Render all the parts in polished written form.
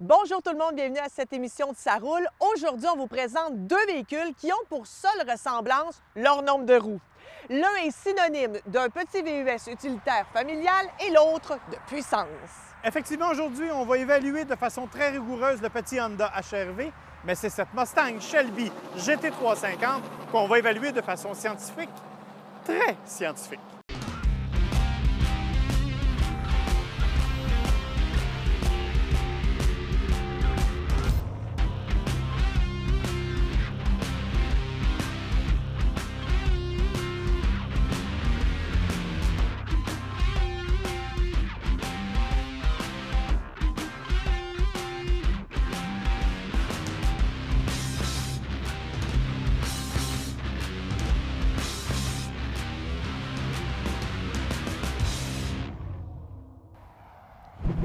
Bonjour tout le monde, bienvenue à cette émission de Ça roule. Aujourd'hui, on vous présente deux véhicules qui ont pour seule ressemblance leur nombre de roues. L'un est synonyme d'un petit VUS utilitaire familial et l'autre de puissance. Effectivement, aujourd'hui, on va évaluer de façon très rigoureuse le petit Honda HR-V, mais c'est cette Mustang Shelby GT350 qu'on va évaluer de façon scientifique, très scientifique.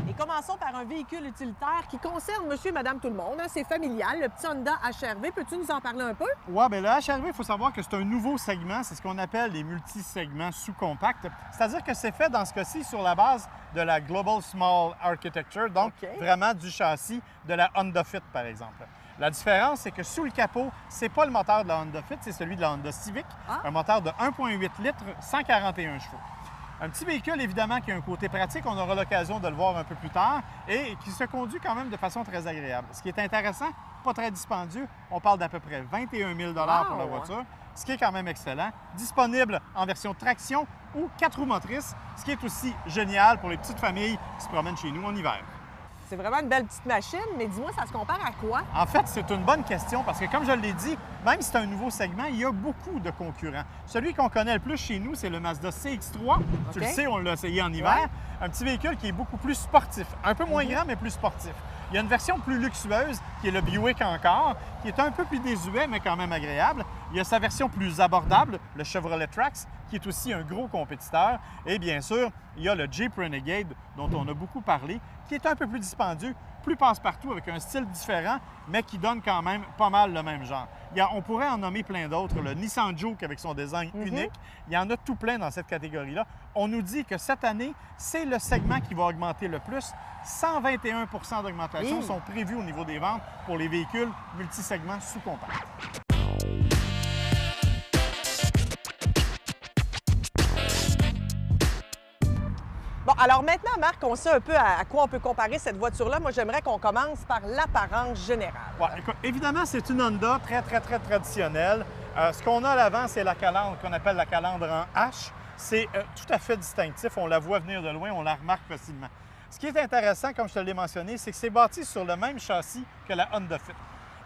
Et commençons par un véhicule utilitaire qui concerne monsieur et madame tout le monde. C'est familial, le petit Honda HR-V. Peux-tu nous en parler un peu? Oui, bien le HR-V, il faut savoir que c'est un nouveau segment. C'est ce qu'on appelle les multisegments sous-compacts. C'est-à-dire que c'est fait dans ce cas-ci sur la base de la Global Small Architecture, donc vraiment du châssis de la Honda Fit, par exemple. La différence, c'est que sous le capot, c'est pas le moteur de la Honda Fit, c'est celui de la Honda Civic, un moteur de 1,8 litres, 141 chevaux. Un petit véhicule, évidemment, qui a un côté pratique, on aura l'occasion de le voir un peu plus tard, et qui se conduit quand même de façon très agréable. Ce qui est intéressant, pas très dispendieux, on parle d'à peu près 21 000 pour la voiture, ce qui est quand même excellent. Disponible en version traction ou 4 roues motrices, ce qui est aussi génial pour les petites familles qui se promènent chez nous en hiver. C'est vraiment une belle petite machine, mais dis-moi, ça se compare à quoi? En fait, c'est une bonne question parce que, comme je l'ai dit, même si c'est un nouveau segment, il y a beaucoup de concurrents. Celui qu'on connaît le plus chez nous, c'est le Mazda CX-3. Tu le sais, on l'a essayé en hiver. Un petit véhicule qui est beaucoup plus sportif. Un peu moins grand, mais plus sportif. Il y a une version plus luxueuse, qui est le Buick encore, qui est un peu plus désuet, mais quand même agréable. Il y a sa version plus abordable, le Chevrolet Trax, qui est aussi un gros compétiteur. Et bien sûr, il y a le Jeep Renegade, dont on a beaucoup parlé, qui est un peu plus dispendieux, plus passe-partout, avec un style différent, mais qui donne quand même pas mal le même genre. On pourrait en nommer plein d'autres. Le Nissan Juke avec son design unique, il y en a tout plein dans cette catégorie-là. On nous dit que cette année, c'est le segment qui va augmenter le plus. 121 d'augmentation sont prévus au niveau des ventes pour les véhicules multisegments sous-compacts. Bon, alors maintenant, Marc, on sait un peu à quoi on peut comparer cette voiture-là. Moi, j'aimerais qu'on commence par l'apparence générale. Ouais, écoute, évidemment, c'est une Honda très traditionnelle. Ce qu'on a à l'avant, c'est la calandre qu'on appelle la calandre en H. C'est tout à fait distinctif. On la voit venir de loin, on la remarque facilement. Ce qui est intéressant, comme je te l'ai mentionné, c'est que c'est bâti sur le même châssis que la Honda Fit.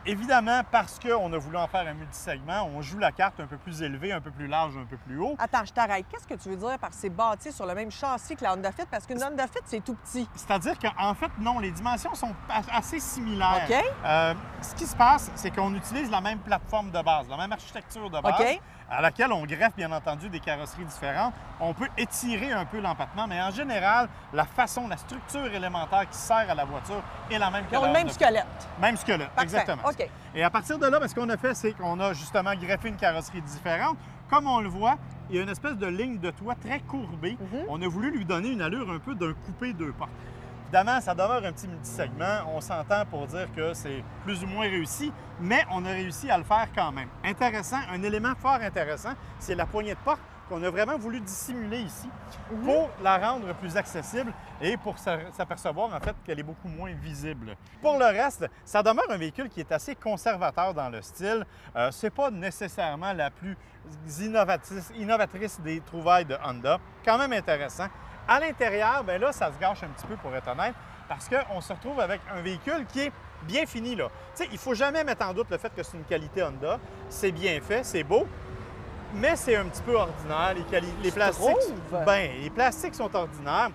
Évidemment, parce qu'on a voulu en faire un multisegment, on joue la carte un peu plus élevée, un peu plus large, un peu plus haut. Attends, je t'arrête. Qu'est-ce que tu veux dire par c'est bâti sur le même châssis que la Honda Fit? Parce qu'une Honda Fit, c'est tout petit. C'est-à-dire qu'en fait, non, les dimensions sont assez similaires. OK. Ce qui se passe, c'est qu'on utilise la même plateforme de base, la même architecture de base, à laquelle on greffe, bien entendu, des carrosseries différentes. On peut étirer un peu l'empattement, mais en général, la structure élémentaire qui sert à la voiture est la même que Ils ont le même squelette. Même squelette, Parfait. exactement. OK. Et à partir de là, ce qu'on a fait, c'est qu'on a justement greffé une carrosserie différente. Comme on le voit, il y a une espèce de ligne de toit très courbée. On a voulu lui donner une allure un peu d'un coupé deux portes. Évidemment, ça demeure un petit multisegment. On s'entend pour dire que c'est plus ou moins réussi, mais on a réussi à le faire quand même. Intéressant, un élément fort intéressant, c'est la poignée de porte qu'on a vraiment voulu dissimuler ici pour la rendre plus accessible et pour s'apercevoir en fait qu'elle est beaucoup moins visible. Pour le reste, ça demeure un véhicule qui est assez conservateur dans le style. C'est pas nécessairement la plus innovatrice des trouvailles de Honda. Quand même intéressant. À l'intérieur, bien là, ça se gâche un petit peu pour être honnête, parce qu'on se retrouve avec un véhicule qui est bien fini, là. Tu sais, il ne faut jamais mettre en doute le fait que c'est une qualité Honda. C'est bien fait, c'est beau, mais c'est un petit peu ordinaire. Les plastiques sont ordinaires.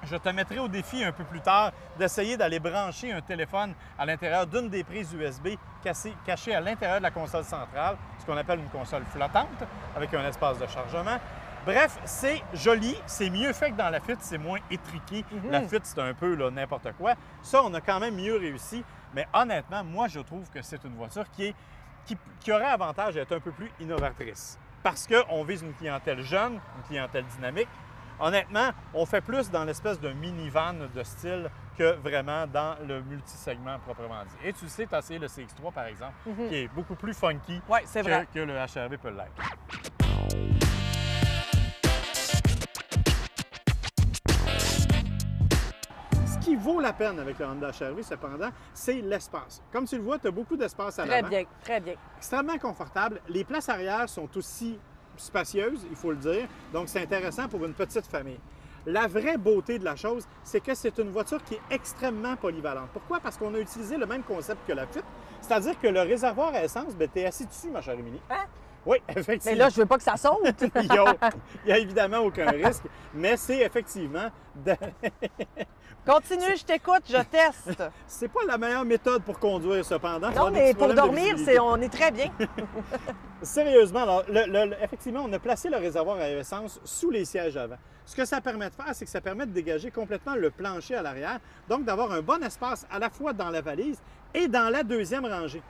Je te mettrai au défi un peu plus tard d'essayer d'aller brancher un téléphone à l'intérieur d'une des prises USB cachées à l'intérieur de la console centrale, ce qu'on appelle une console flottante, avec un espace de chargement. Bref, c'est joli, c'est mieux fait que dans la Fit, c'est moins étriqué. La Fit, c'est un peu n'importe quoi. Ça, on a quand même mieux réussi. Mais honnêtement, moi, je trouve que c'est une voiture qui aurait avantage à être un peu plus innovatrice. Parce qu'on vise une clientèle jeune, une clientèle dynamique. Honnêtement, on fait plus dans l'espèce de minivan de style que vraiment dans le multisegment proprement dit. Et tu sais, tu as essayé le CX3 par exemple, qui est beaucoup plus funky Ouais, c'est vrai. que le HR-V peut l'être. Ce qui vaut la peine avec le Honda HR-V, cependant, c'est l'espace. Comme tu le vois, tu as beaucoup d'espace à l'avant. Très bien, très bien. Extrêmement confortable. Les places arrière sont aussi spacieuses, il faut le dire. Donc, c'est intéressant pour une petite famille. La vraie beauté de la chose, c'est que c'est une voiture qui est extrêmement polyvalente. Pourquoi? Parce qu'on a utilisé le même concept que la Fit, c'est-à-dire que le réservoir à essence, tu es assis dessus, ma chère Émilie. Hein? Oui, effectivement. Mais là, je veux pas que ça saute. Il n'y a évidemment aucun risque, mais c'est effectivement... Continue, je t'écoute, je teste. C'est pas la meilleure méthode pour conduire, cependant. Non, mais pour dormir, on est très bien. Sérieusement, alors, effectivement, on a placé le réservoir à essence sous les sièges avant. Ce que ça permet de faire, c'est que ça permet de dégager complètement le plancher à l'arrière, donc d'avoir un bon espace à la fois dans la valise et dans la deuxième rangée.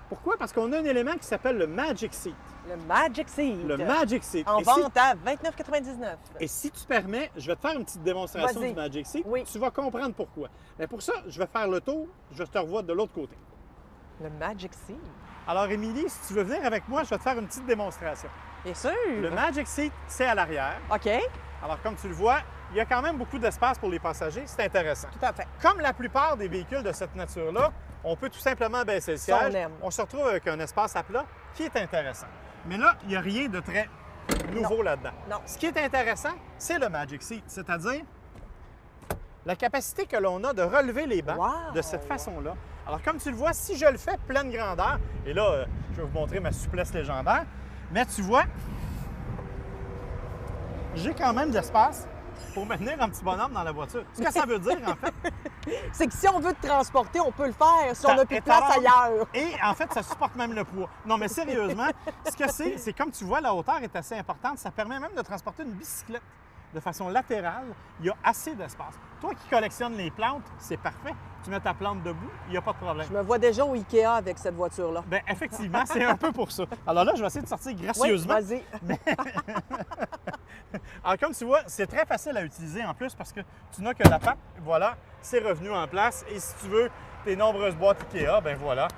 Pourquoi? Parce qu'on a un élément qui s'appelle le Magic Seat. Le Magic Seat. Le Magic Seat. En vente à 29,99. Et si tu permets, je vais te faire une petite démonstration du Magic Seat. Oui. Tu vas comprendre pourquoi. Mais pour ça, je vais faire le tour, je te revois de l'autre côté. Le Magic Seat. Alors, Émilie, si tu veux venir avec moi, je vais te faire une petite démonstration. Bien sûr. Le Magic Seat, c'est à l'arrière. OK. Alors, comme tu le vois, il y a quand même beaucoup d'espace pour les passagers. C'est intéressant. Tout à fait. Comme la plupart des véhicules de cette nature-là, on peut tout simplement baisser le Ça, siège. on aime. On se retrouve avec un espace à plat qui est intéressant. Mais là, il n'y a rien de très nouveau là-dedans. Non. Ce qui est intéressant, c'est le Magic Seat, c'est-à-dire la capacité que l'on a de relever les bancs Wow! de cette façon-là. Alors, comme tu le vois, si je le fais pleine grandeur, et là, je vais vous montrer ma souplesse légendaire, mais tu vois, j'ai quand même de l'espace pour maintenir un petit bonhomme dans la voiture. Ce que ça veut dire, en fait... C'est que si on veut te transporter, on peut le faire si on n'a plus de étalon. place ailleurs. Et en fait, ça supporte même le poids. Non, mais sérieusement, ce que c'est comme tu vois, la hauteur est assez importante. Ça permet même de transporter une bicyclette de façon latérale. Il y a assez d'espace. Toi qui collectionnes les plantes, c'est parfait. Tu mets ta plante debout, il n'y a pas de problème. Je me vois déjà au Ikea avec cette voiture-là. Bien, effectivement, c'est un peu pour ça. Alors là, je vais essayer de sortir gracieusement. Oui, vas-y. Alors, comme tu vois, c'est très facile à utiliser en plus parce que tu n'as que la patte. Voilà, c'est revenu en place. Et si tu veux tes nombreuses boîtes Ikea, ben voilà.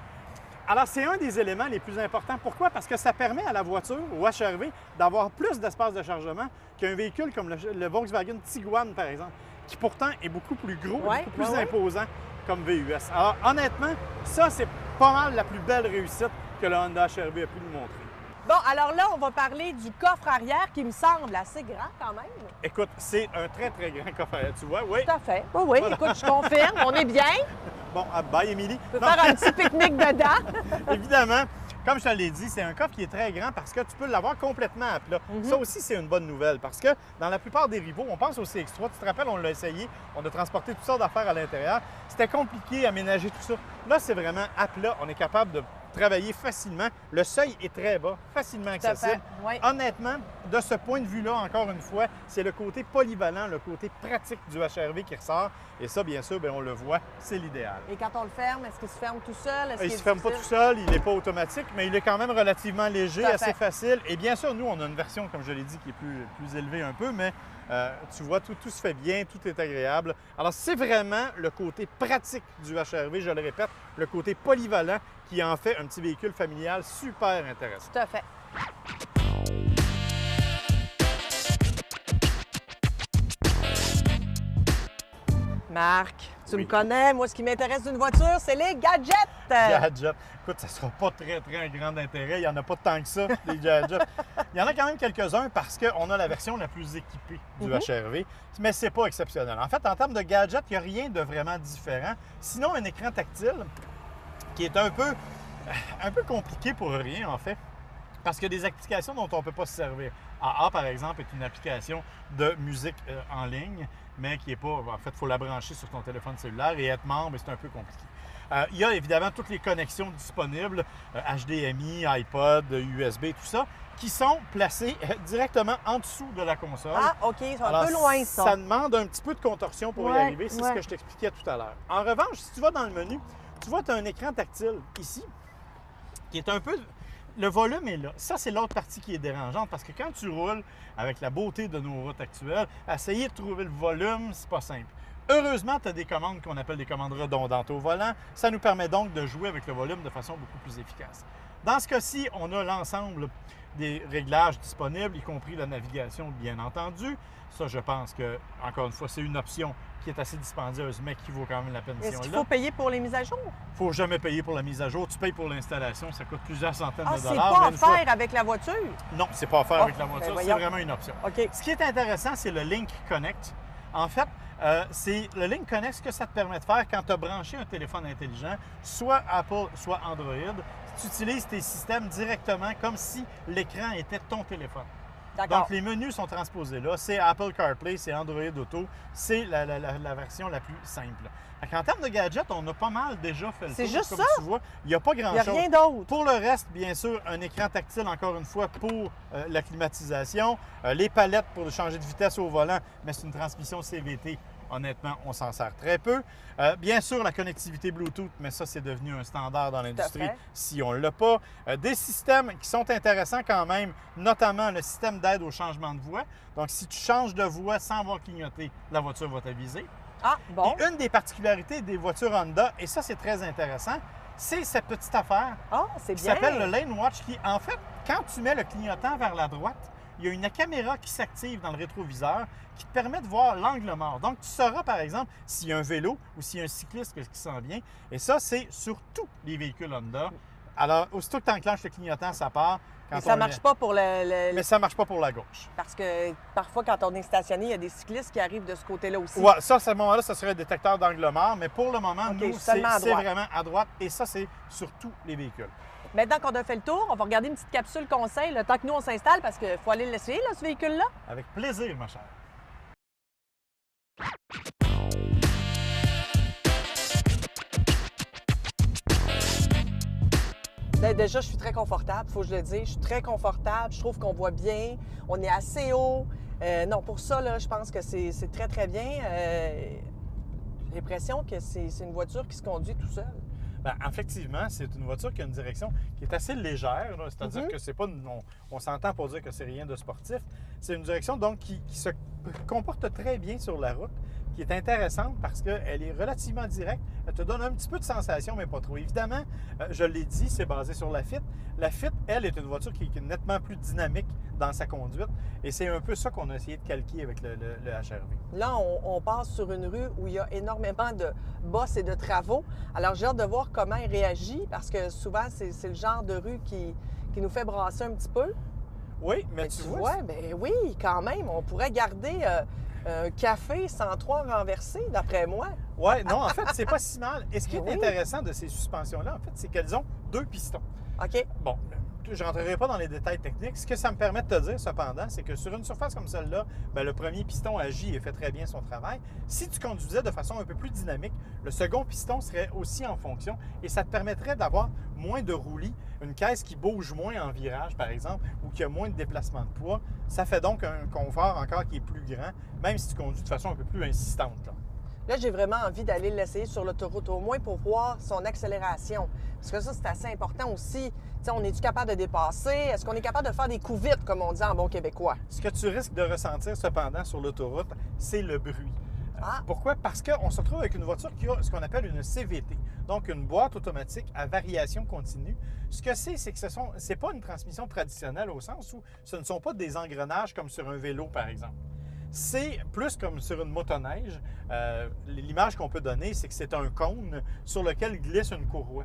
Alors, c'est un des éléments les plus importants. Pourquoi? Parce que ça permet à la voiture, au HR-V, d'avoir plus d'espace de chargement qu'un véhicule comme le Volkswagen Tiguan, par exemple, qui pourtant est beaucoup plus gros, Ouais, beaucoup plus ouais. imposant comme VUS. Alors, honnêtement, ça, c'est pas mal la plus belle réussite que le Honda HR-V a pu nous montrer. Bon, alors là, on va parler du coffre arrière qui me semble assez grand quand même. Écoute, c'est un très, très grand coffre arrière, tu vois, oui. Tout à fait. Oui, oui. Voilà. Écoute, je confirme. On est bien. Bon, bye, Émilie. On peut Non, faire un petit pique-nique dedans. évidemment, comme je te l'ai dit, c'est un coffre qui est très grand parce que tu peux l'avoir complètement à plat. Ça aussi, c'est une bonne nouvelle parce que dans la plupart des rivaux, on pense au CX3, tu te rappelles, on l'a essayé, on a transporté toutes sortes d'affaires à l'intérieur. C'était compliqué à ménager tout ça. Là, c'est vraiment à plat, on est capable de travailler facilement. Le seuil est très bas, facilement Tout à accessible. fait. Oui. Honnêtement, de ce point de vue-là, encore une fois, c'est le côté polyvalent, le côté pratique du HR-V qui ressort. Et ça, bien sûr, bien, on le voit, c'est l'idéal. Et quand on le ferme, est-ce qu'il se ferme tout seul? Est-ce Il qu'il ne est se ferme pas tout difficile? seul, il n'est pas automatique, mais il est quand même relativement léger, Tout à assez fait. facile. Et bien sûr, nous, on a une version, comme je l'ai dit, qui est plus élevée un peu, mais tu vois, tout se fait bien, tout est agréable. Alors, c'est vraiment le côté pratique du HR-V, je le répète, le côté polyvalent qui en fait un petit véhicule familial super intéressant. Tout à fait. Marc, tu Oui. me connais. Moi, ce qui m'intéresse d'une voiture, c'est les gadgets. Gadgets. Écoute, ça ne sera pas très, très grand intérêt. Il n'y en a pas tant que ça, les gadgets. Il y en a quand même quelques-uns parce qu'on a la version la plus équipée du HR-V, mais c'est pas exceptionnel. En fait, en termes de gadgets, il n'y a rien de vraiment différent. Sinon, un écran tactile qui est un peu compliqué pour rien, en fait, parce qu'il y a des applications dont on ne peut pas se servir. AA, par exemple, est une application de musique en ligne, mais qui n'est pas... En fait, il faut la brancher sur ton téléphone cellulaire et être membre, c'est un peu compliqué. Il y a évidemment toutes les connexions disponibles, HDMI, iPod, USB, tout ça, qui sont placées directement en dessous de la console. Ah, OK, c'est un Alors, peu loin, ça. Ça demande un petit peu de contorsion pour y Ouais, arriver, c'est ce ouais. que je t'expliquais tout à l'heure. En revanche, si tu vas dans le menu, tu vois, tu as un écran tactile ici, qui est un peu... le volume est là. Ça, c'est l'autre partie qui est dérangeante parce que quand tu roules avec la beauté de nos routes actuelles, essayer de trouver le volume, c'est pas simple. Heureusement, tu as des commandes qu'on appelle des commandes redondantes au volant. Ça nous permet donc de jouer avec le volume de façon beaucoup plus efficace. Dans ce cas-ci, on a l'ensemble des réglages disponibles, y compris la navigation, bien entendu. Ça, je pense que, encore une fois, c'est une option qui est assez dispendieuse, mais qui vaut quand même la peine si Est-ce on qu'il l'a. faut payer pour les mises à jour? Il ne faut jamais payer pour la mise à jour. Tu payes pour l'installation, ça coûte plusieurs centaines Ah, de c'est dollars. pas mais à une fois- faire avec la voiture? Non, c'est pas à faire Oh, avec la ben voiture, c'est voyons. vraiment une option. OK. Ce qui est intéressant, c'est le Link Connect. En fait, c'est le Link Connect, ce que ça te permet de faire quand tu as branché un téléphone intelligent, soit Apple, soit Android, tu utilises tes systèmes directement comme si l'écran était ton téléphone. D'accord. Donc, les menus sont transposés là. C'est Apple CarPlay, c'est Android Auto. C'est la version la plus simple. En termes de gadgets, on a pas mal déjà fait le C'est tour. juste comme ça? tu vois, il n'y a pas Il n'y a grand-chose. rien d'autre. Pour le reste, bien sûr, un écran tactile, encore une fois, pour la climatisation. Les palettes pour changer de vitesse au volant, mais c'est une transmission CVT. Honnêtement, on s'en sert très peu. Bien sûr, la connectivité Bluetooth, mais ça, c'est devenu un standard dans l'industrie fait. si on ne l'a pas. Des systèmes qui sont intéressants quand même, notamment le système d'aide au changement de voie. Donc, si tu changes de voie sans avoir clignoté, la voiture va t'aviser. Ah, bon. Et une des particularités des voitures Honda, et ça, c'est très intéressant, c'est cette petite affaire Ah, c'est qui bien. s'appelle le Lane Watch, qui, en fait, quand tu mets le clignotant vers la droite, il y a une caméra qui s'active dans le rétroviseur qui te permet de voir l'angle mort. Donc, tu sauras, par exemple, s'il y a un vélo ou s'il y a un cycliste qui s'en vient. Et ça, c'est sur tous les véhicules Honda. Alors, aussitôt que tu enclenches le clignotant, ça part. Quand Mais ça on ne marche est- pas pour Mais ça ne marche pas pour la gauche. Parce que parfois, quand on est stationné, il y a des cyclistes qui arrivent de ce côté-là aussi. Ouais, ça, à ce moment-là, ça serait un détecteur d'angle mort. Mais pour le moment, OK, nous, seulement à c'est droite. vraiment à droite. Et ça, c'est sur tous les véhicules. Maintenant qu'on a fait le tour, on va regarder une petite capsule conseil, le temps que nous, on s'installe, parce qu'il faut aller l'essayer, là, ce véhicule-là. Avec plaisir, ma chère. Déjà, je suis très confortable, il faut que je le dise. Je suis très confortable. Je trouve qu'on voit bien. On est assez haut. Non, pour ça, là, je pense que c'est très, très bien. J'ai l'impression que c'est une voiture qui se conduit tout seul. Bien, effectivement, c'est une voiture qui a une direction qui est assez légère. Là. C'est-à-dire Mhm. que c'est pas. On s'entend pour dire que c'est rien de sportif. C'est une direction donc qui se comporte très bien sur la route, qui est intéressante parce qu'elle est relativement directe. Elle te donne un petit peu de sensation, mais pas trop. Évidemment, je l'ai dit, c'est basé sur la Fit. La Fit, elle, est une voiture qui est nettement plus dynamique dans sa conduite. Et c'est un peu ça qu'on a essayé de calquer avec le HR-V. Là, on passe sur une rue où il y a énormément de bosses et de travaux. Alors, j'ai hâte de voir comment il réagit parce que souvent, c'est le genre de rue qui nous fait brasser un petit peu. Oui, mais Mais tu tu vois, vois, ben oui, quand même, on pourrait garder un café sans trois renversés, d'après moi. oui, non, en fait, c'est pas si mal. Et ce qui est Oui. intéressant de ces suspensions-là, en fait, c'est qu'elles ont 2 pistons. OK. Bon, je ne rentrerai pas dans les détails techniques. Ce que ça me permet de te dire, cependant, c'est que sur une surface comme celle-là, bien, le premier piston agit et fait très bien son travail. Si tu conduisais de façon un peu plus dynamique, le second piston serait aussi en fonction et ça te permettrait d'avoir moins de roulis, une caisse qui bouge moins en virage, par exemple, ou qui a moins de déplacement de poids. Ça fait donc un confort encore qui est plus grand, même si tu conduis de façon un peu plus insistante. Là. Là, j'ai vraiment envie d'aller l'essayer sur l'autoroute, au moins pour voir son accélération. Parce que ça, c'est assez important aussi. Tu sais, on est-tu capable de dépasser? Est-ce qu'on est capable de faire des coups vite, comme on dit en bon québécois? Ce que tu risques de ressentir cependant sur l'autoroute, c'est le bruit. Ah. Pourquoi? Parce qu'on se retrouve avec une voiture qui a ce qu'on appelle une CVT, donc une boîte automatique à variation continue. Ce que c'est que c'est pas une transmission traditionnelle au sens où ce ne sont pas des engrenages comme sur un vélo, par exemple. C'est plus comme sur une motoneige. L'image qu'on peut donner, c'est que c'est un cône sur lequel glisse une courroie.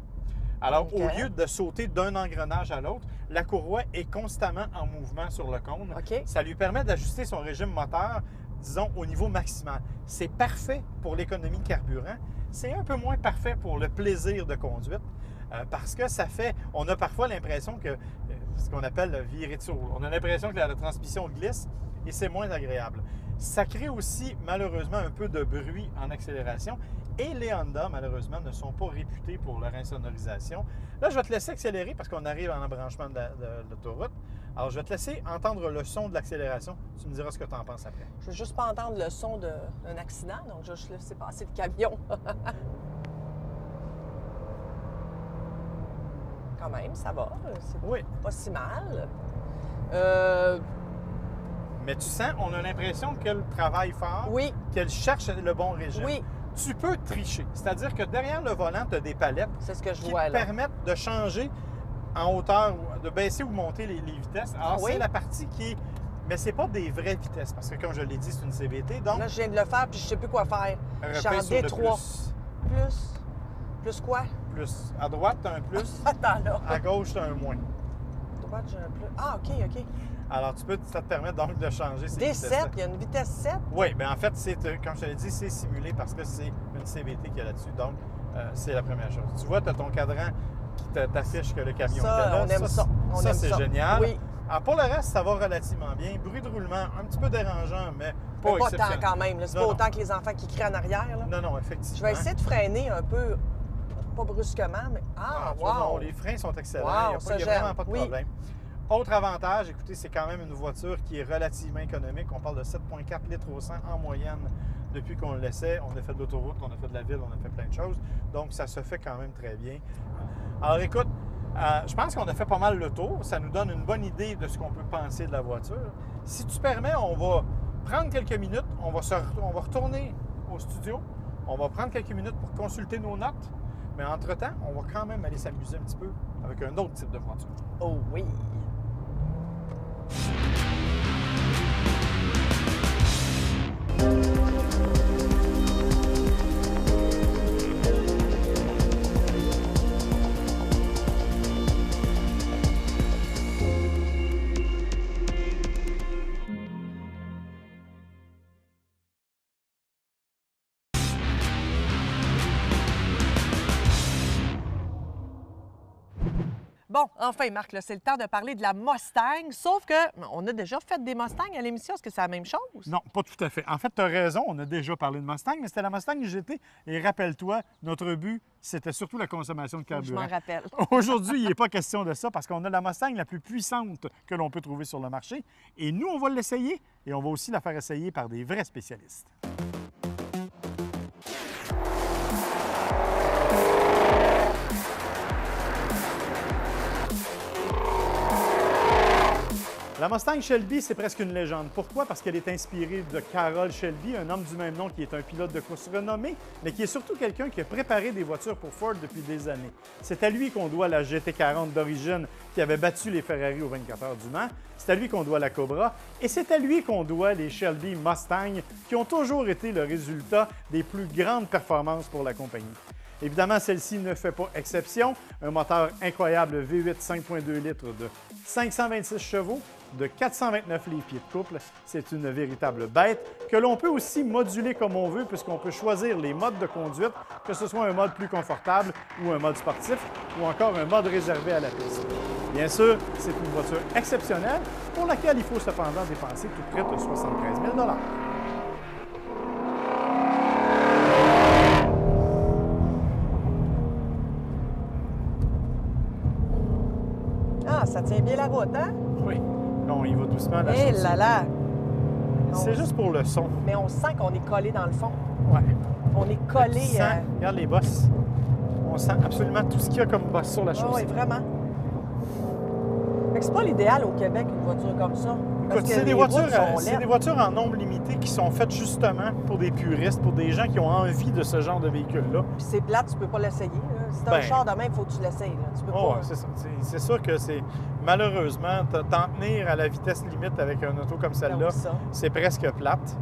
Alors, OK. au lieu de sauter d'un engrenage à l'autre, la courroie est constamment en mouvement sur le cône. OK. Ça lui permet d'ajuster son régime moteur, disons, au niveau maximal. C'est parfait pour l'économie de carburant. C'est un peu moins parfait pour le plaisir de conduite parce que ça fait... On a parfois l'impression que ce qu'on appelle virer de sourd. On a l'impression que la transmission glisse et c'est moins agréable. Ça crée aussi, malheureusement, un peu de bruit en accélération. Et les Honda, malheureusement, ne sont pas réputés pour leur insonorisation. Là, je vais te laisser accélérer parce qu'on arrive en embranchement de l'autoroute. Alors, je vais te laisser entendre le son de l'accélération. Tu me diras ce que tu en penses après. Je veux juste pas entendre le son d'un accident, donc je vais juste laisser passer le camion. quand même, ça va. C'est Oui. pas si mal. Mais tu sens, on a l'impression qu'elle travaille fort, Oui, qu'elle cherche le bon régime. oui, Tu peux tricher. C'est-à-dire que derrière le volant, tu as des palettes c'est ce que je qui vois te là. permettent de changer en hauteur, de baisser ou monter les vitesses. Alors, Oui. c'est la partie qui est... Mais c'est pas des vraies vitesses, parce que comme je l'ai dit, c'est une CVT, donc Là, je viens de le faire, puis je sais plus quoi faire. Je suis en repère sur le détroit. plus. Plus. Plus quoi? Plus. À droite, tu as un plus. Attends là. À gauche, tu as un moins. Droite, j'ai un plus. Ah, OK, OK. Alors, ça te permet donc de changer ces Des vitesses-là. 7, il y a une vitesse 7. Oui, bien en fait, comme je te l'ai dit, c'est simulé parce que c'est une CVT qu'il y a là-dessus. Donc, c'est la première chose. Tu vois, tu as ton cadran qui t'affiche que le camion Ça, est là. on aime ça. On aime c'est ça. génial. Oui. Alors, pour le reste, ça va relativement bien. Bruit de roulement, un petit peu dérangeant, mais pas Mais pas exceptionnel. tant quand même. là. C'est Non, pas non. autant que les enfants qui crient en arrière. Là. Non, effectivement. Je vais essayer de freiner un peu, pas brusquement, mais... Ah, Ah, tu vois, non, wow! les freins sont excellents. Wow, il ça, n'y a vraiment j'aime. pas de Oui. problème. Autre avantage, écoutez, c'est quand même une voiture qui est relativement économique. On parle de 7,4 litres au 100 en moyenne depuis qu'on le laissait. On a fait de l'autoroute, on a fait de la ville, on a fait plein de choses. Donc, ça se fait quand même très bien. Alors, écoute, je pense qu'on a fait pas mal le tour. Ça nous donne une bonne idée de ce qu'on peut penser de la voiture. Si tu permets, on va prendre quelques minutes. On va retourner au studio. On va prendre quelques minutes pour consulter nos notes. Mais entre-temps, on va quand même aller s'amuser un petit peu avec un autre type de voiture. Oh oui! Bon, enfin, Marc, là, c'est le temps de parler de la Mustang, sauf que on a déjà fait des Mustangs à l'émission. Est-ce que c'est la même chose? Non, pas tout à fait. En fait, tu as raison, on a déjà parlé de Mustang, mais c'était la Mustang GT. Et rappelle-toi, notre but, c'était surtout la consommation de Je carburant. m'en rappelle. Aujourd'hui, il n'est pas question de ça parce qu'on a la Mustang la plus puissante que l'on peut trouver sur le marché. Et nous, on va l'essayer et on va aussi la faire essayer par des vrais spécialistes. La Mustang Shelby, c'est presque une légende. Pourquoi? Parce qu'elle est inspirée de Carroll Shelby, un homme du même nom qui est un pilote de course renommé, mais qui est surtout quelqu'un qui a préparé des voitures pour Ford depuis des années. C'est à lui qu'on doit la GT40 d'origine qui avait battu les Ferrari aux 24 heures du Mans. C'est à lui qu'on doit la Cobra. Et c'est à lui qu'on doit les Shelby Mustang qui ont toujours été le résultat des plus grandes performances pour la compagnie. Évidemment, celle-ci ne fait pas exception. Un moteur incroyable V8 5.2 litres de 526 chevaux, de 429 livres-pieds de couple. C'est une véritable bête que l'on peut aussi moduler comme on veut puisqu'on peut choisir les modes de conduite, que ce soit un mode plus confortable ou un mode sportif ou encore un mode réservé à la piste. Bien sûr, c'est une voiture exceptionnelle pour laquelle il faut cependant dépenser tout près de 73 000 $. Ah, ça tient bien la route, hein? Oui. Non, il va doucement la Eh chaussée. là là! C'est juste pour le son. Mais on sent qu'on est collé dans le fond. Ouais. On est collé. Tu sens, regarde les bosses. On sent absolument tout ce qu'il y a comme bosse sur la Oui, chaussée. vraiment. Fait que c'est pas l'idéal au Québec, une voiture comme ça. Parce Écoute, que c'est des, les voitures, routes sont c'est laides. des voitures en nombre limité qui sont faites justement pour des puristes, pour des gens qui ont envie de ce genre de véhicule-là. Puis c'est plate, tu peux pas l'essayer. là. Si t'as un Ben. char de même, il faut que tu l'essayes. là. Tu peux Oh, pas. c'est ça. C'est sûr que c'est malheureusement, t'en tenir à la vitesse limite avec un auto comme celle-là, Ben oui, ça. c'est presque plate.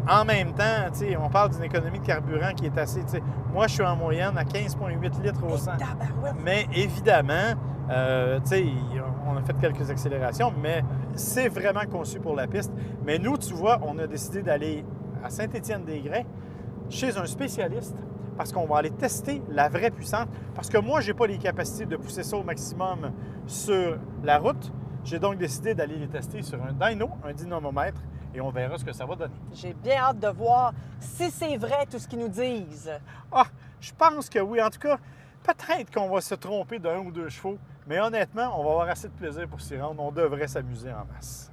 En même temps, tu sais, on parle d'une économie de carburant qui est assez. Tu sais, moi, je suis en moyenne à 15,8 litres au 100. Tabarouette. Mais évidemment, tu sais, on a fait quelques accélérations, mais c'est vraiment conçu pour la piste. Mais nous, tu vois, on a décidé d'aller à Saint-Étienne-des-Grès chez un spécialiste parce qu'on va aller tester la vraie puissance. Parce que moi, je n'ai pas les capacités de pousser ça au maximum sur la route. J'ai donc décidé d'aller les tester sur un dyno, un dynamomètre, et on verra ce que ça va donner. J'ai bien hâte de voir si c'est vrai tout ce qu'ils nous disent. Ah, je pense que oui. En tout cas, peut-être qu'on va se tromper d'un ou deux chevaux, mais honnêtement, on va avoir assez de plaisir pour s'y rendre. On devrait s'amuser en masse.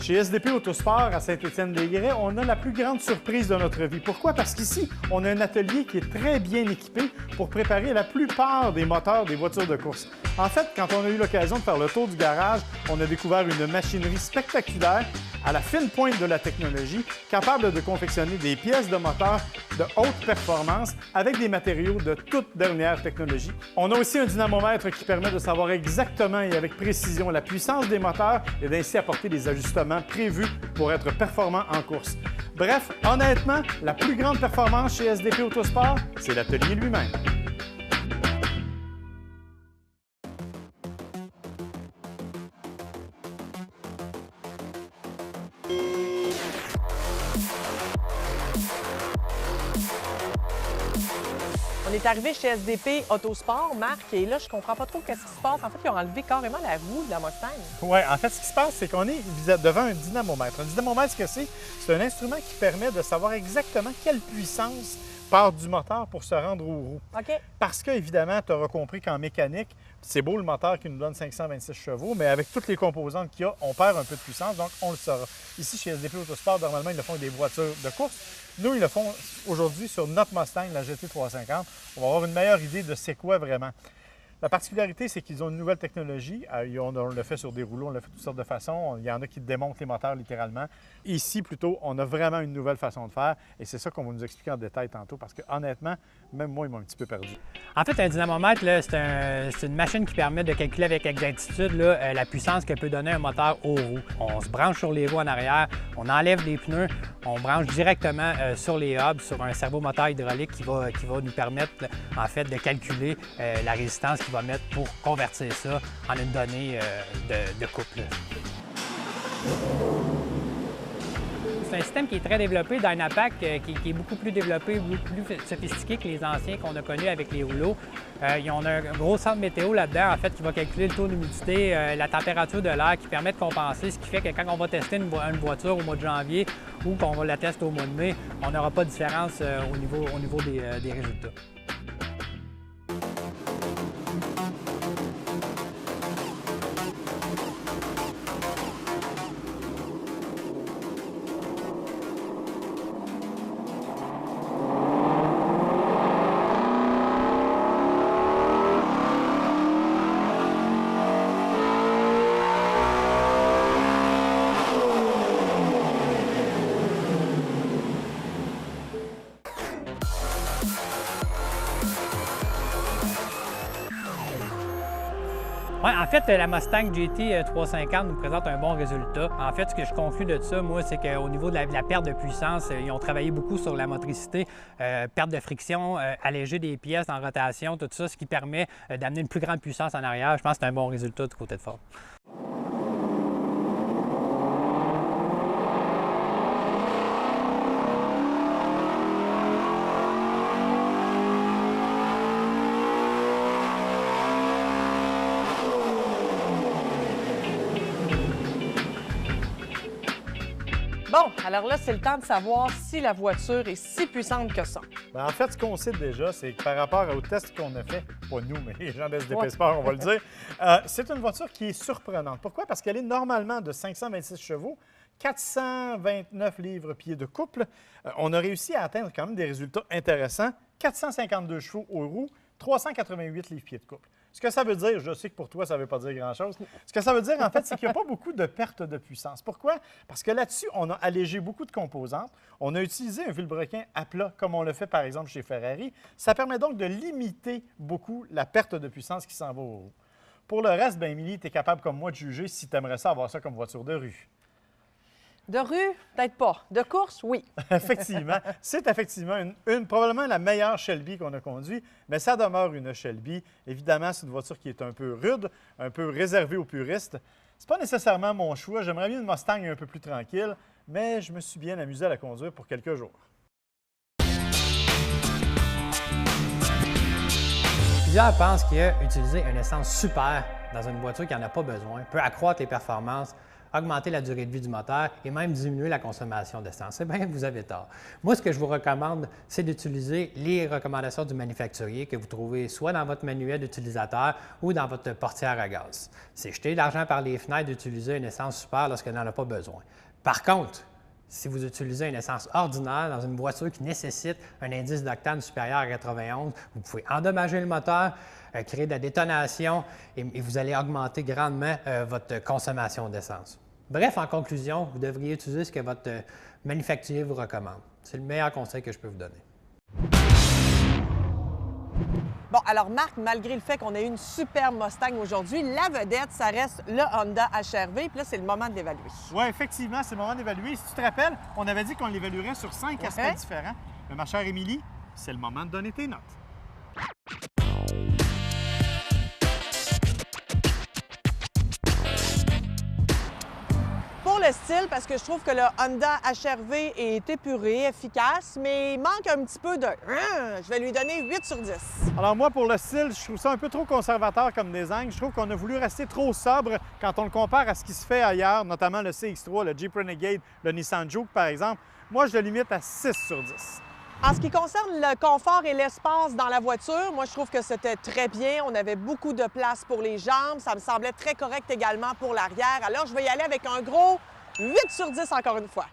Chez SDP Autosport à Saint-Étienne-des-Grès, on a la plus grande surprise de notre vie. Pourquoi? Parce qu'ici, on a un atelier qui est très bien équipé pour préparer la plupart des moteurs des voitures de course. En fait, quand on a eu l'occasion de faire le tour du garage, on a découvert une machinerie spectaculaire à la fine pointe de la technologie, capable de confectionner des pièces de moteur de haute performance avec des matériaux de toute dernière technologie. On a aussi un dynamomètre qui permet de savoir exactement et avec précision la puissance des moteurs et d'ainsi apporter les ajustements prévus pour être performant en course. Bref, honnêtement, la plus grande performance chez SDP Autosport, c'est l'atelier lui-même. On est arrivé chez SDP Autosport, Marc, et là, je comprends pas trop qu'est-ce qui se passe. En fait, ils ont enlevé carrément la roue de la Mustang. Oui, en fait, ce qui se passe, c'est qu'on est devant un dynamomètre. Un dynamomètre, ce que c'est un instrument qui permet de savoir exactement quelle puissance part du moteur pour se rendre aux roues. OK. Parce qu'évidemment, tu auras compris qu'en mécanique, c'est beau le moteur qui nous donne 526 chevaux, mais avec toutes les composantes qu'il y a, on perd un peu de puissance, donc on le saura. Ici, chez SDP Autosport, normalement, ils le font avec des voitures de course. Nous, ils le font aujourd'hui sur notre Mustang, la GT350. On va avoir une meilleure idée de c'est quoi vraiment. La particularité, c'est qu'ils ont une nouvelle technologie. On le fait sur des rouleaux, on le fait de toutes sortes de façons. Il y en a qui démontent les moteurs littéralement. Ici, plutôt, on a vraiment une nouvelle façon de faire et c'est ça qu'on va nous expliquer en détail tantôt parce que honnêtement, même moi, ils m'ont un petit peu perdu. En fait, un dynamomètre, c'est une machine qui permet de calculer avec exactitude la puissance que peut donner un moteur aux roues. On se branche sur les roues en arrière, on enlève les pneus, on branche directement sur les hubs, sur un servomoteur hydraulique qui va nous permettre en fait de calculer la résistance qu'il va mettre pour convertir ça en une donnée de couple. C'est un système qui est très développé, Dynapack, qui est beaucoup plus développé, beaucoup plus sophistiqué que les anciens qu'on a connus avec les rouleaux. On a un gros centre météo là-dedans, en fait, qui va calculer le taux d'humidité, la température de l'air, qui permet de compenser, ce qui fait que quand on va tester une voiture au mois de janvier ou qu'on va la tester au mois de mai, on n'aura pas de différence au niveau des résultats. Ouais, en fait, la Mustang GT 350 nous présente un bon résultat. En fait, ce que je conclus de ça, moi, c'est qu'au niveau de la perte de puissance, ils ont travaillé beaucoup sur la motricité, perte de friction, alléger des pièces en rotation, tout ça, ce qui permet d'amener une plus grande puissance en arrière. Je pense que c'est un bon résultat du côté de Ford. Bon, alors là, c'est le temps de savoir si la voiture est si puissante que ça. Bien, en fait, ce qu'on sait déjà, c'est que par rapport au test qu'on a fait, pas nous, mais les gens de SDP Sport, on va le dire, c'est une voiture qui est surprenante. Pourquoi? Parce qu'elle est normalement de 526 chevaux, 429 livres-pieds de couple. On a réussi à atteindre quand même des résultats intéressants. 452 chevaux aux roues, 388 livres-pieds de couple. Ce que ça veut dire, je sais que pour toi, ça ne veut pas dire grand-chose. Ce que ça veut dire, en fait, c'est qu'il n'y a pas beaucoup de perte de puissance. Pourquoi? Parce que là-dessus, on a allégé beaucoup de composantes. On a utilisé un vilebrequin à plat, comme on le fait, par exemple, chez Ferrari. Ça permet donc de limiter beaucoup la perte de puissance qui s'en va aux roues. Pour le reste, bien, Émilie, tu es capable, comme moi, de juger si tu aimerais ça avoir ça comme voiture de rue. De rue, peut-être pas. De course, oui. Effectivement. C'est effectivement probablement la meilleure Shelby qu'on a conduite, mais ça demeure une Shelby. Évidemment, c'est une voiture qui est un peu rude, un peu réservée aux puristes. C'est pas nécessairement mon choix. J'aimerais bien une Mustang un peu plus tranquille, mais je me suis bien amusé à la conduire pour quelques jours. Plusieurs pensent qu'utiliser une essence super dans une voiture qui n'en a pas besoin peut accroître les performances, augmenter la durée de vie du moteur et même diminuer la consommation d'essence. Eh bien, vous avez tort. Moi, ce que je vous recommande, c'est d'utiliser les recommandations du manufacturier que vous trouvez soit dans votre manuel d'utilisateur ou dans votre portière à gaz. C'est jeter de l'argent par les fenêtres d'utiliser une essence super lorsqu'elle n'en a pas besoin. Par contre, si vous utilisez une essence ordinaire dans une voiture qui nécessite un indice d'octane supérieur à 91, vous pouvez endommager le moteur, créer de la détonation et vous allez augmenter grandement votre consommation d'essence. Bref, en conclusion, vous devriez utiliser ce que votre manufacturier vous recommande. C'est le meilleur conseil que je peux vous donner. Bon, alors Marc, malgré le fait qu'on ait eu une superbe Mustang aujourd'hui, la vedette, ça reste le Honda HR-V. Puis là, c'est le moment de l'évaluer. Oui, effectivement, c'est le moment d'évaluer. Si tu te rappelles, on avait dit qu'on l'évaluerait sur 5 aspects différents. Mais ma chère Émilie, c'est le moment de donner tes notes. Pour le style, parce que je trouve que le Honda HR-V est épuré, efficace, mais il manque un petit peu de... Je vais lui donner 8 sur 10. Alors moi, pour le style, je trouve ça un peu trop conservateur comme design. Je trouve qu'on a voulu rester trop sobre quand on le compare à ce qui se fait ailleurs, notamment le CX-3, le Jeep Renegade, le Nissan Juke, par exemple. Moi, je le limite à 6 sur 10. En ce qui concerne le confort et l'espace dans la voiture, moi, je trouve que c'était très bien. On avait beaucoup de place pour les jambes. Ça me semblait très correct également pour l'arrière. Alors, je vais y aller avec un gros 8 sur 10 encore une fois.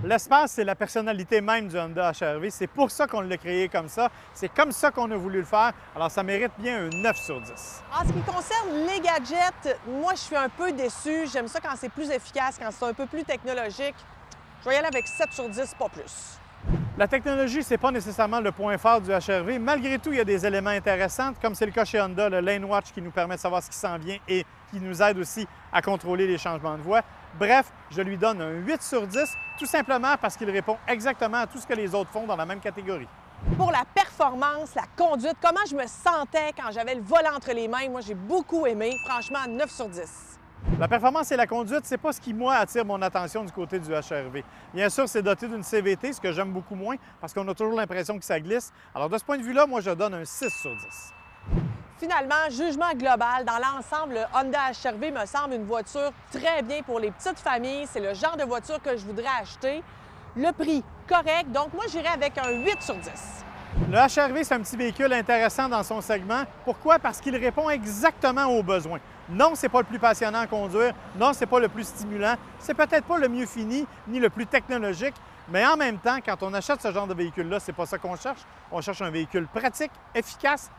L'espace, c'est la personnalité même du Honda HR-V. C'est pour ça qu'on l'a créé comme ça. C'est comme ça qu'on a voulu le faire. Alors, ça mérite bien un 9 sur 10. En ce qui concerne les gadgets, moi, je suis un peu déçue. J'aime ça quand c'est plus efficace, quand c'est un peu plus technologique. Je vais y aller avec 7 sur 10, pas plus. La technologie, ce n'est pas nécessairement le point fort du HR-V. Malgré tout, il y a des éléments intéressants, comme c'est le cas chez Honda, le Lane Watch qui nous permet de savoir ce qui s'en vient et qui nous aide aussi à contrôler les changements de voie. Bref, je lui donne un 8 sur 10, tout simplement parce qu'il répond exactement à tout ce que les autres font dans la même catégorie. Pour la performance, la conduite, comment je me sentais quand j'avais le volant entre les mains, moi, j'ai beaucoup aimé. Franchement, 9 sur 10. La performance et la conduite, c'est pas ce qui, moi, attire mon attention du côté du HR-V. Bien sûr, c'est doté d'une CVT, ce que j'aime beaucoup moins, parce qu'on a toujours l'impression que ça glisse. Alors, de ce point de vue-là, moi, je donne un 6 sur 10. Finalement, jugement global, dans l'ensemble, le Honda HR-V me semble une voiture très bien pour les petites familles. C'est le genre de voiture que je voudrais acheter. Le prix, correct. Donc, moi, j'irai avec un 8 sur 10. Le HR-V, c'est un petit véhicule intéressant dans son segment. Pourquoi? Parce qu'il répond exactement aux besoins. Non, c'est pas le plus passionnant à conduire. Non, c'est pas le plus stimulant. C'est peut-être pas le mieux fini ni le plus technologique. Mais en même temps, quand on achète ce genre de véhicule-là, c'est pas ça qu'on cherche. On cherche un véhicule pratique, efficace,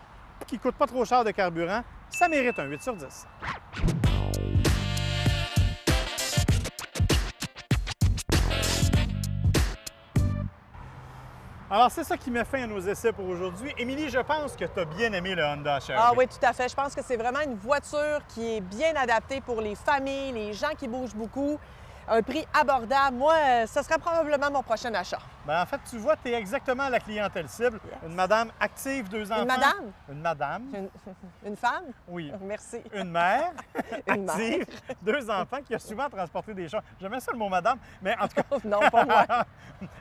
qui coûte pas trop cher de carburant. Ça mérite un 8 sur 10. Alors, c'est ça qui met fin à nos essais pour aujourd'hui. Émilie, je pense que tu as bien aimé le Honda HR-V. Ah oui, tout à fait. Je pense que c'est vraiment une voiture qui est bien adaptée pour les familles, les gens qui bougent beaucoup. Un prix abordable. Moi, ce serait probablement mon prochain achat. Bien, en fait, tu vois, tu es exactement la clientèle cible. Yes. Une madame active, 2 enfants. Une madame? Une madame. Une femme? Oui. Merci. Une mère Une active, 2 enfants qui a souvent transporté des choses. J'aimais ça le mot madame, mais en tout cas... Non, pas moi.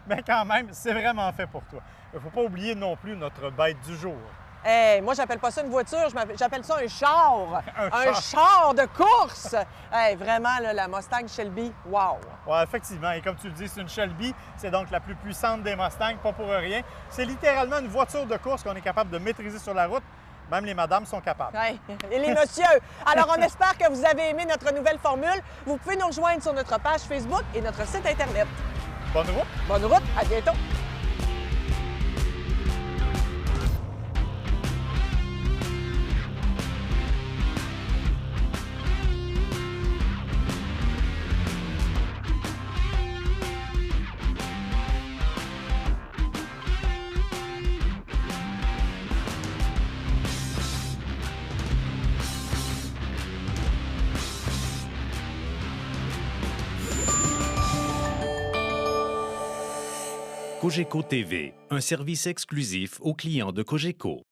Mais quand même, c'est vraiment fait pour toi. Il ne faut pas oublier non plus notre bête du jour. Hey, moi, j'appelle pas ça une voiture, j'appelle ça un char. Un char de course. Hey, vraiment, là, la Mustang Shelby, wow. Oui, effectivement. Et comme tu le dis, c'est une Shelby. C'est donc la plus puissante des Mustangs, pas pour rien. C'est littéralement une voiture de course qu'on est capable de maîtriser sur la route. Même les madames sont capables. Hey, et les messieurs. Alors, on espère que vous avez aimé notre nouvelle formule. Vous pouvez nous rejoindre sur notre page Facebook et notre site Internet. Bonne route! Bonne route, à bientôt. Cogeco TV, un service exclusif aux clients de Cogeco.